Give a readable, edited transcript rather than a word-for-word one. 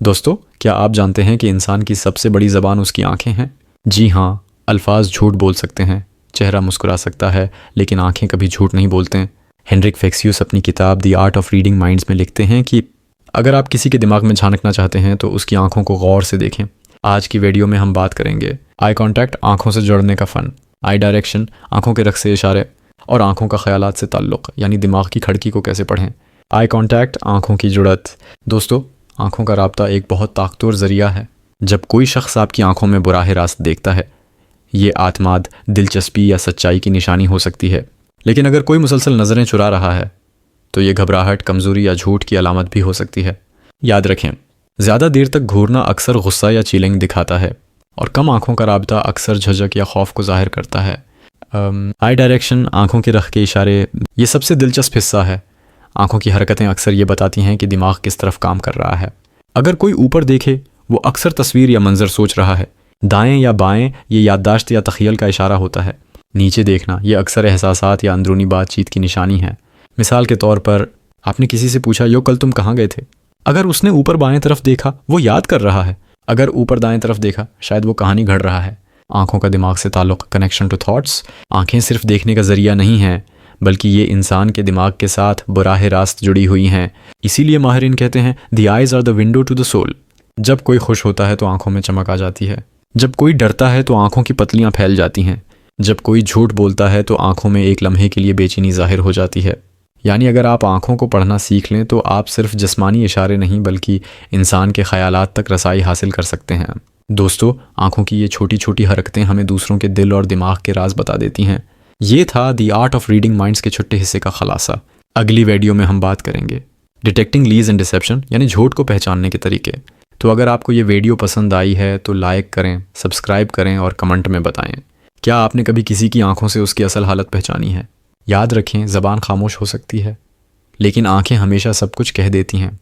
दोस्तों, क्या आप जानते हैं कि इंसान की सबसे बड़ी ज़बान उसकी आंखें हैं? जी हाँ, अल्फाज झूठ बोल सकते हैं, चेहरा मुस्कुरा सकता है, लेकिन आंखें कभी झूठ नहीं बोलते हैं। हेनरिक फेक्सियस अपनी किताब the art of reading minds में लिखते हैं कि अगर आप किसी के दिमाग में झांकना चाहते हैं तो उसकी आंखों को गौर से देखें। आज की वीडियो में हम बात करेंगे आई कॉन्टैक्ट, आंखों से जुड़ने का फ़न, आई डायरेक्शन, आंखों के रख से इशारे, और आंखों का ख्यालात से ताल्लुक़, यानी दिमाग की खिड़की को कैसे पढ़ें। आई कॉन्टैक्ट, आंखों की जुड़त। दोस्तों, आंखों का राब्ता एक बहुत ताकतवर ज़रिया है। जब कोई शख्स आपकी आंखों में बुराह रास्त देखता है, ये आत्माद, दिलचस्पी या सच्चाई की निशानी हो सकती है। लेकिन अगर कोई मुसलसल नज़रें चुरा रहा है तो ये घबराहट, कमज़ोरी या झूठ की अलामत भी हो सकती है। याद रखें, ज़्यादा देर तक घूरना अक्सर गुस्सा या चीलिंग दिखाता है, और कम आंखों का राब्ता अक्सर झिझक या खौफ को जाहिर करता है। आई डायरेक्शन, आंखों के रख के इशारे, ये सबसे दिलचस्प हिस्सा है। आंखों की हरकतें अक्सर ये बताती हैं कि दिमाग किस तरफ काम कर रहा है। अगर कोई ऊपर देखे, वो अक्सर तस्वीर या मंजर सोच रहा है। दाएं या बाएं, ये याददाश्त या तख़य्युल का इशारा होता है। नीचे देखना, ये अक्सर एहसासात या अंदरूनी बातचीत की निशानी है। मिसाल के तौर पर, आपने किसी से पूछा, यो कल तुम कहाँ गए थे? अगर उसने ऊपर बाएं तरफ देखा, वो याद कर रहा है। अगर ऊपर दाएं तरफ देखा, शायद वो कहानी घड़ रहा है। आंखों का दिमाग से ताल्लुक़, कनेक्शन टू थॉट्स। आंखें सिर्फ देखने का ज़रिया नहीं हैं, बल्कि ये इंसान के दिमाग के साथ बराह रास्त जुड़ी हुई हैं। इसीलिए माहिरीन कहते हैं, the eyes are the window to the soul. जब कोई खुश होता है तो आंखों में चमक आ जाती है। जब कोई डरता है तो आंखों की पतलियां फैल जाती हैं। जब कोई झूठ बोलता है तो आंखों में एक लम्हे के लिए बेचैनी जाहिर हो जाती है। यानी अगर आप आंखों को पढ़ना सीख लें तो आप सिर्फ जिस्मानी इशारे नहीं, बल्कि इंसान के ख्यालात तक रसाई हासिल कर सकते हैं। दोस्तों, आंखों की ये छोटी छोटी हरकतें हमें दूसरों के दिल और दिमाग के राज बता देती हैं। ये था the art of reading minds के छोटे हिस्से का खलासा। अगली वीडियो में हम बात करेंगे डिटेक्टिंग लीज एंड डिसेप्शन, यानी झूठ को पहचानने के तरीके। तो अगर आपको ये वीडियो पसंद आई है तो लाइक करें, सब्सक्राइब करें और कमेंट में बताएं, क्या आपने कभी किसी की आंखों से उसकी असल हालत पहचानी है? याद रखें, ज़बान खामोश हो सकती है, लेकिन आंखें हमेशा सब कुछ कह देती हैं।